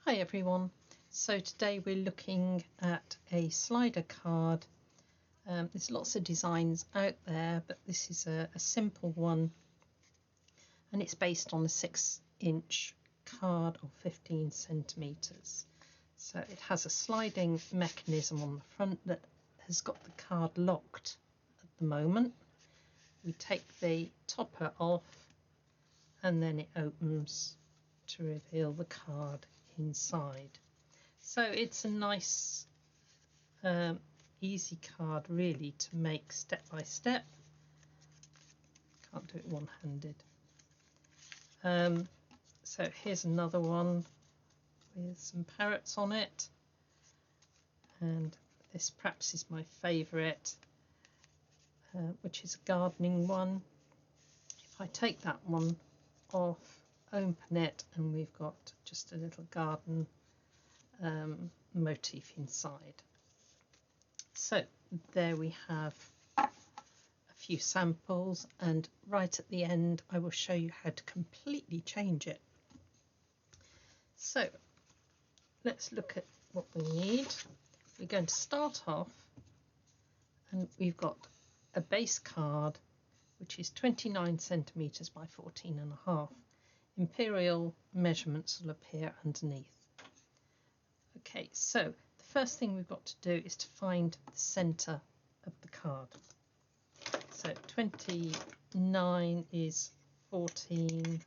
Hi everyone, so today we're looking at a slider card. There's lots of designs out there, but this is a simple one and it's based on a 6-inch card of 15 centimeters. So it has a sliding mechanism on the front that has got the card locked at the moment. We take the topper off and then it opens to reveal the card inside. So it's a nice easy card really to make step by step. Can't do it one-handed. So here's another one with some parrots on it, and this perhaps is my favourite, which is a gardening one. If I take that one off, open it, and we've got just a little garden motif inside. So there we have a few samples, and right at the end I will show you how to completely change it. So let's look at what we need. We're going to start off, and we've got a base card which is 29 centimeters by 14.5. Imperial measurements will appear underneath. Okay, so the first thing we've got to do is to find the center of the card. So 29 is 14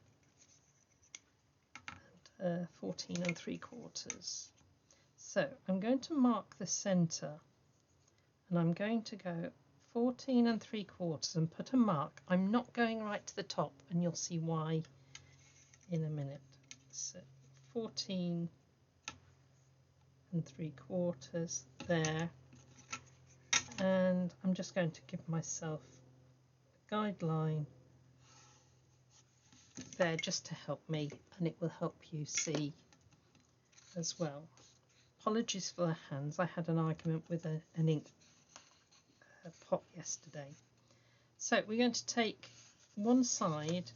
and 14 3/4. So I'm going to mark the center, and I'm going to go 14 3/4 and put a mark. I'm not going right to the top, and you'll see why in a minute. So 14 3/4 there, and I'm just going to give myself a guideline there just to help me, and it will help you see as well. Apologies for the hands, I had an argument with an ink pot yesterday. So we're going to take one side,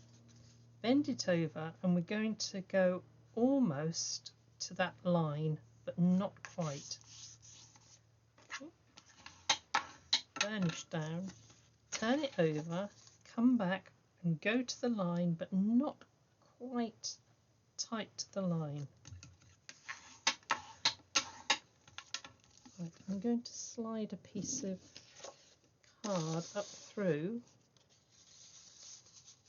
bend it over, and we're going to go almost to that line but not quite. Burnish down, turn it over, come back and go to the line but not quite tight to the line. Right, I'm going to slide a piece of card up through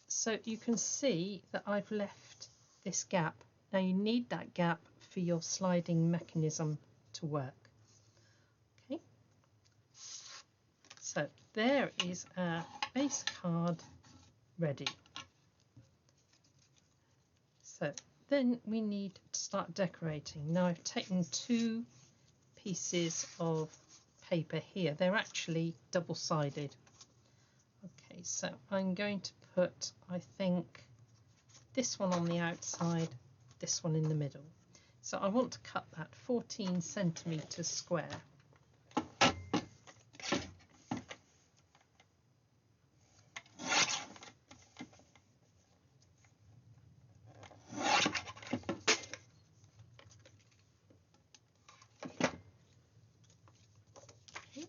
so you can see that I've left this gap. Now you need that gap for your sliding mechanism to work. Okay, so there is our base card ready. So then we need to start decorating. Now I've taken two pieces of paper here. They're actually double-sided. Okay, so I'm going to put, I think, this one on the outside, this one in the middle. So I want to cut that 14 centimeters square. Okay.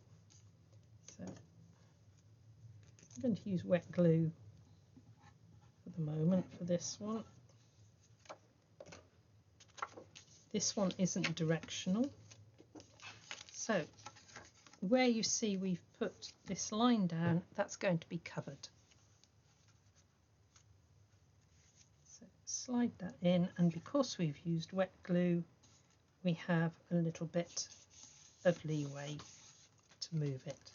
So I'm going to use wet glue for the moment for this one. This one isn't directional, so where you see we've put this line down, that's going to be covered. So slide that in, and because we've used wet glue, we have a little bit of leeway to move it.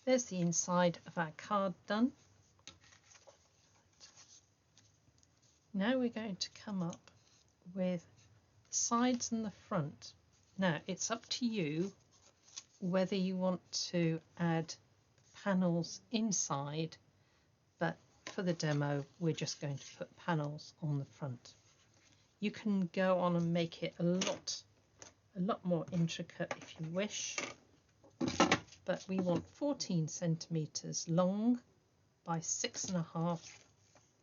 There's the inside of our card done. Now we're going to come up with the sides and the front. Now it's up to you whether you want to add panels inside, but for the demo we're just going to put panels on the front. You can go on and make it a lot more intricate if you wish, but we want 14 centimeters long by 6.5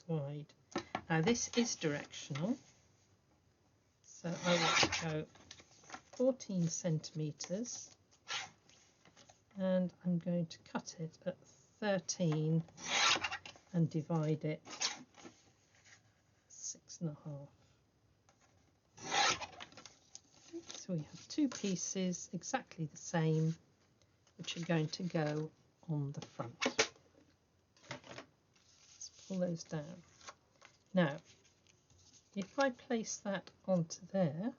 wide. Now this is directional, So I will go 14 centimetres, and I'm going to cut it at 13 and divide it 6.5. So we have two pieces exactly the same, which are going to go on the front. Let's pull those down. Now, if I place that onto there,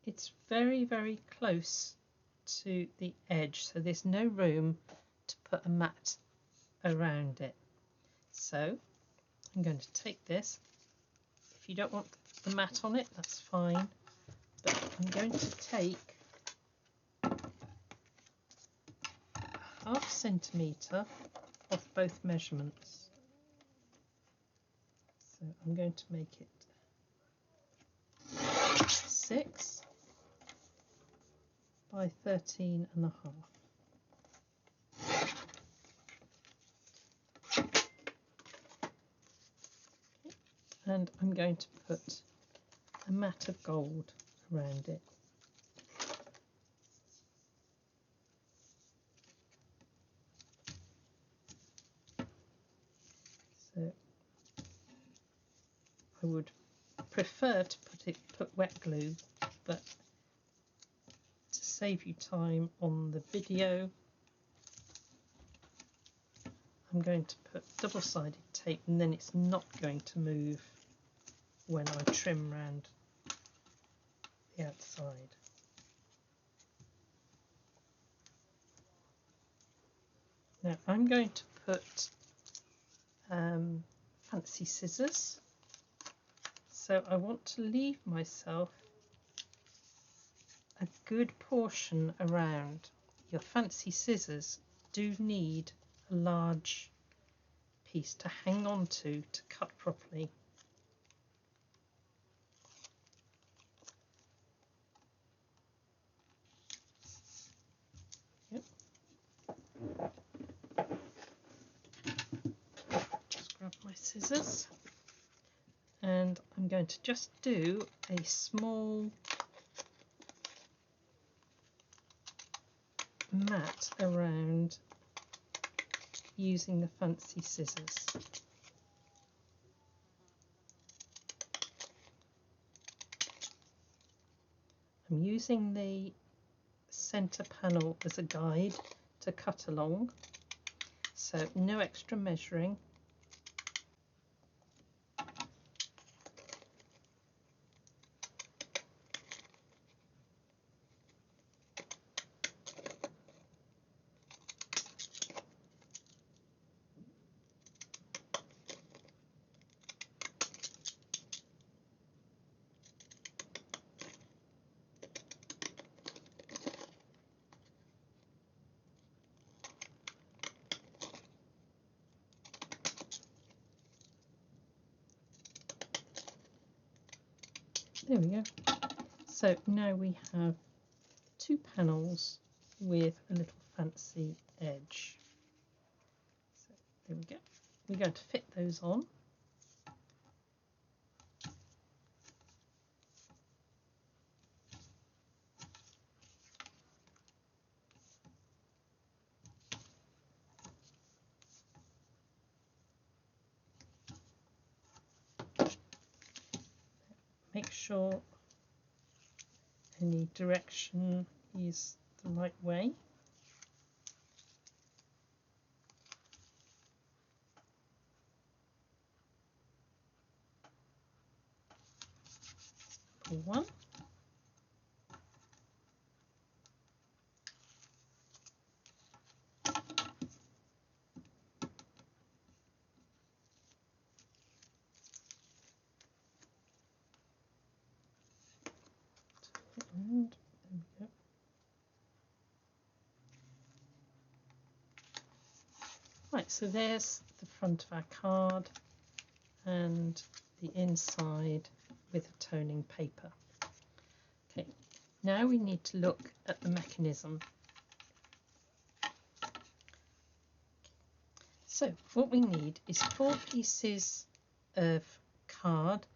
it's very, very close to the edge, so there's no room to put a mat around it. So I'm going to take this. If you don't want the mat on it, that's fine, but I'm going to take a ½ centimetre off both measurements. So I'm going to make it 6 by 13.5. And I'm going to put a mat of gold around it. So I would prefer to put wet glue, but to save you time on the video, I'm going to put double-sided tape, and then it's not going to move when I trim round the outside. Now I'm going to put fancy scissors, so I want to leave myself a good portion around. Your fancy scissors do need a large piece to hang on to cut properly. Yep. Just grab my scissors, and I'm going to just do a small mat around using the fancy scissors. I'm using the centre panel as a guide to cut along, so no extra measuring. There we go. So now we have two panels with a little fancy edge. So there we go. We're going to fit those on. Make sure any direction is the right way. Pull one. And there we go. Right, so there's the front of our card and the inside with a toning paper. Okay, now we need to look at the mechanism. So what we need is 4 pieces of card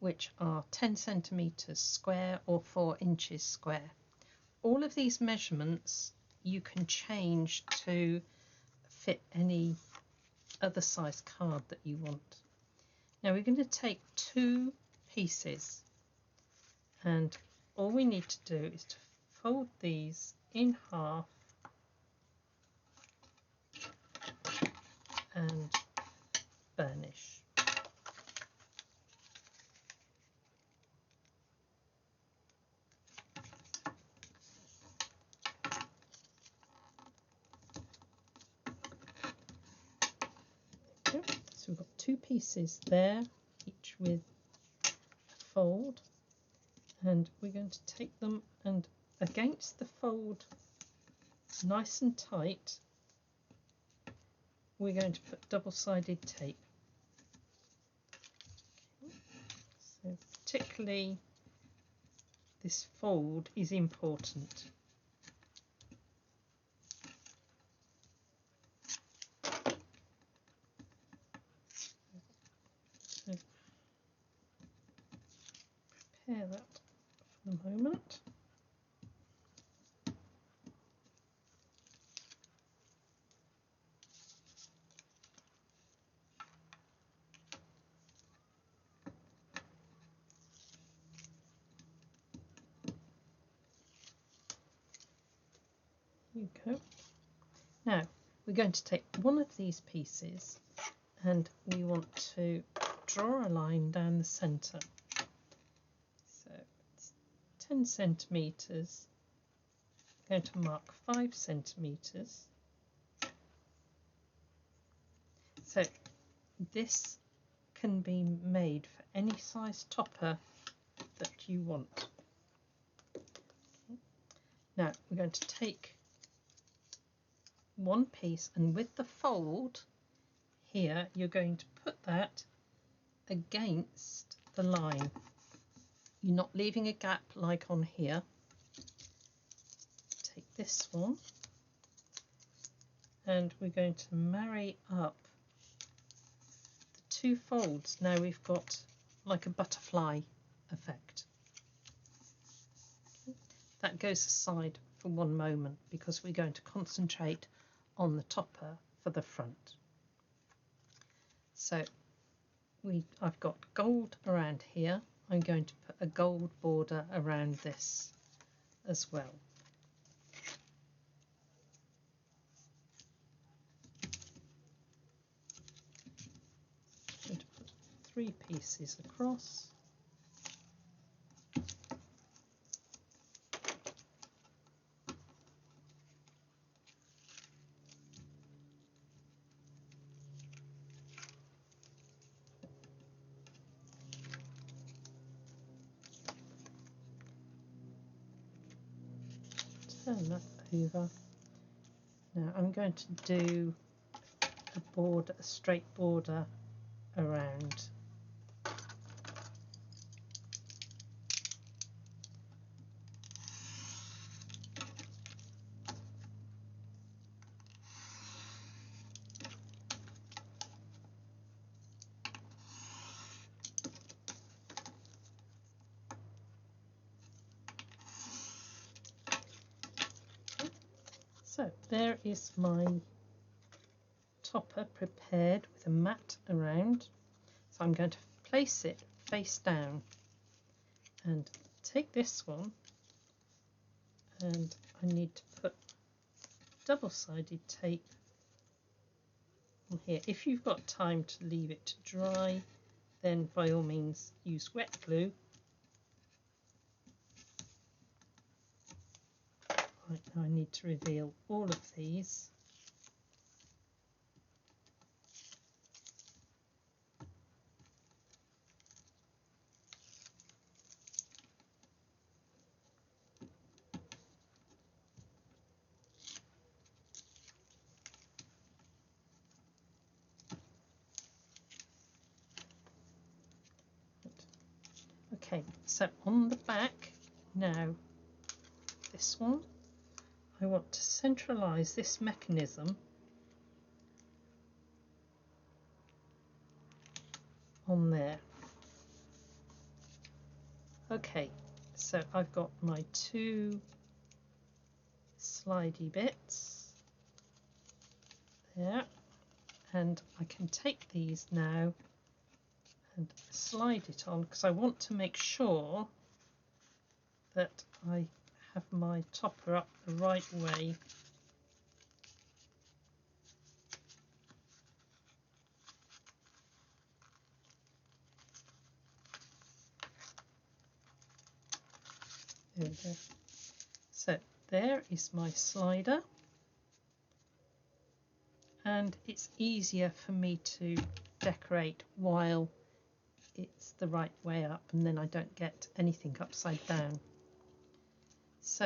which are 10 centimetres square or 4 inches square. All of these measurements you can change to fit any other size card that you want. Now we're going to take 2 pieces, and all we need to do is to fold these in half and burnish. So we've got 2 pieces there, each with a fold, and we're going to take them and against the fold, nice and tight, we're going to put double-sided tape. So particularly this fold is important. So prepare that for the moment. There you go. Now we're going to take one of these pieces and we want to draw a line down the centre. So it's 10 centimetres. I'm going to mark 5 centimetres. So this can be made for any size topper that you want. Okay. Now we're going to take one piece, and with the fold here you're going to put that against the line. You're not leaving a gap like on here. Take this one and we're going to marry up the 2 folds. Now we've got like a butterfly effect. Okay. That goes aside for one moment because we're going to concentrate on the topper for the front. So I've got gold around here. I'm going to put a gold border around this as well. I'm going to put 3 pieces across. Turn that over. Now I'm going to do a straight border around. So there is my topper prepared with a mat around. So I'm going to place it face down and take this one, and I need to put double-sided tape on here. If you've got time to leave it to dry, then by all means use wet glue. Right, now I need to reveal all of these. Okay, so on the back now, this one, I want to centralise this mechanism on there. Okay, so I've got my two slidey bits there, and I can take these now and slide it on, because I want to make sure that I have my topper up the right way. There we go. So there is my slider, and it's easier for me to decorate while it's the right way up, and then I don't get anything upside down. So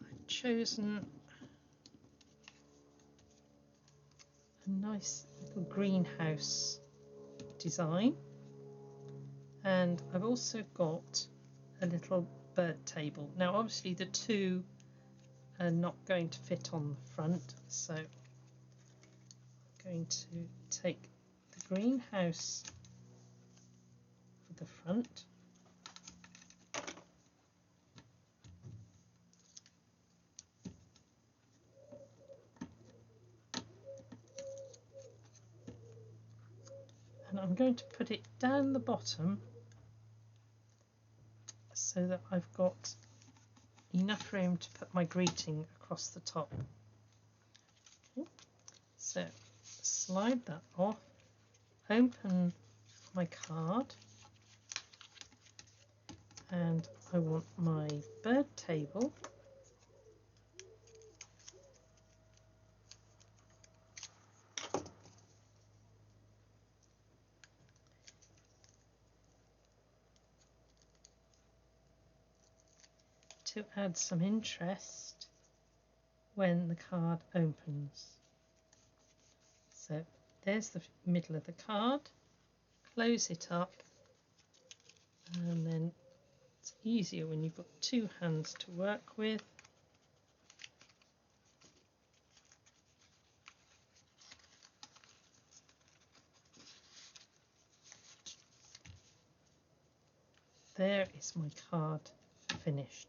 I've chosen a nice little greenhouse design, and I've also got a little bird table. Now obviously the two are not going to fit on the front, so I'm going to take the greenhouse for the front, and I'm going to put it down the bottom so that I've got enough room to put my greeting across the top. Okay. So slide that off, open my card, and I want my bird table. To add some interest when the card opens. So there's the middle of the card, close it up, and then it's easier when you've got two hands to work with. There is my card finished.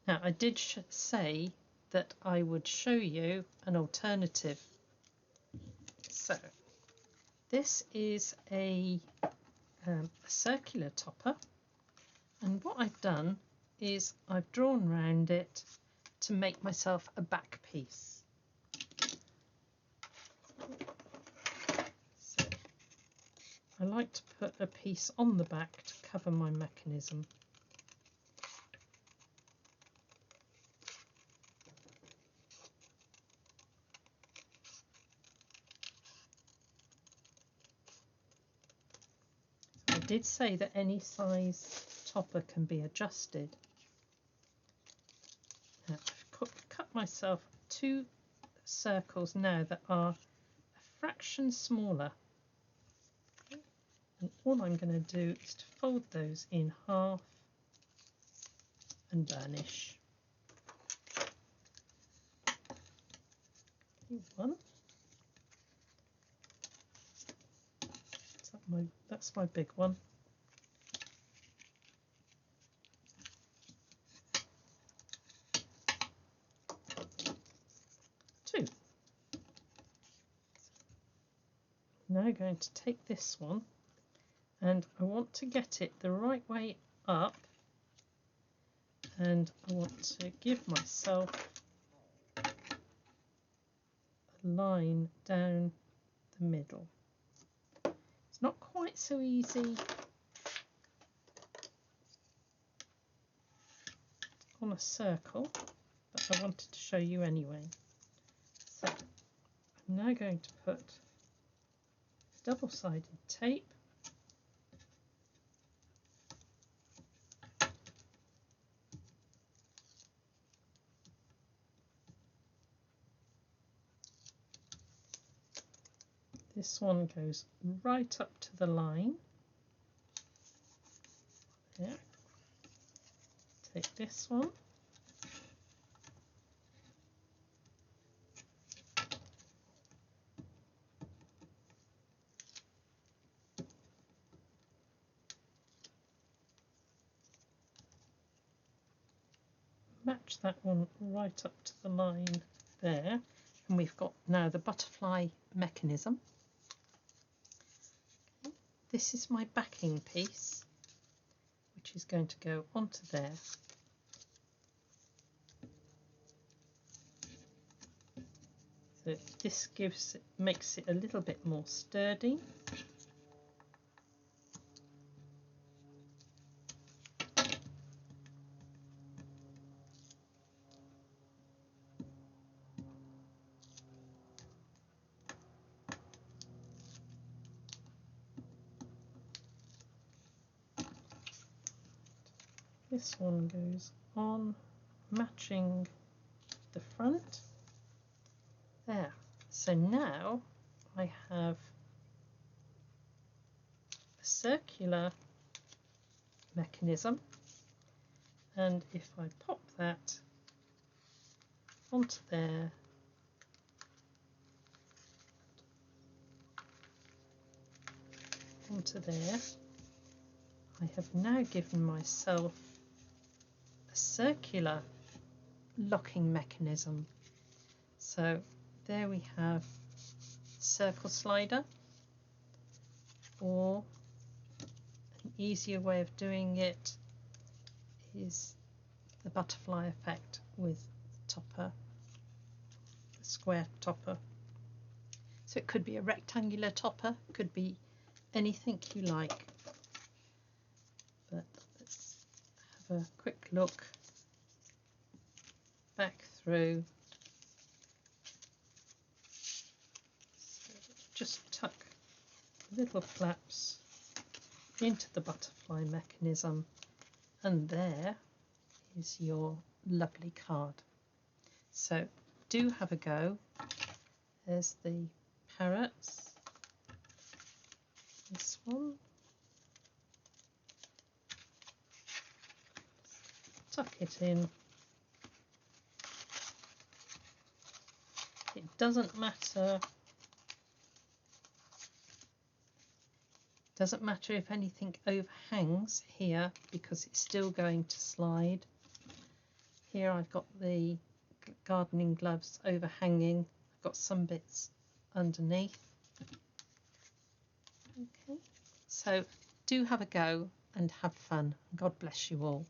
Now I did say that I would show you an alternative. So this is a circular topper, and what I've done is I've drawn round it to make myself a back piece. So I like to put a piece on the back to cover my mechanism. I did say that any size topper can be adjusted. Now, I've cut myself two circles now that are a fraction smaller, and all I'm going to do is to fold those in half and burnish. One. That's my big one. Two. Now I'm going to take this one, and I want to get it the right way up, and I want to give myself a line down the middle. It's not quite so easy on a circle, but I wanted to show you anyway. So I'm now going to put double-sided tape this one goes right up to the line. There. Take this one. match that one right up to the line there, and we've got now the butterfly mechanism. Okay. This is my backing piece, which is going to go onto there. So this makes it a little bit more sturdy. This one goes on, matching the front. There. So now I have a circular mechanism, and if I pop that onto there, onto there, I have now given myself a circular locking mechanism. So there we have circle slider, or an easier way of doing it is the butterfly effect with topper, the square topper. So it could be a rectangular topper, could be anything you like. But let's have a quick look back through. So just tuck little flaps into the butterfly mechanism, and there is your lovely card. So do have a go. There's the parrots, this one, tuck it in. It doesn't matter if anything overhangs here, because it's still going to slide. Here I've got the gardening gloves overhanging, I've got some bits underneath. Okay, so do have a go and have fun. God bless you all.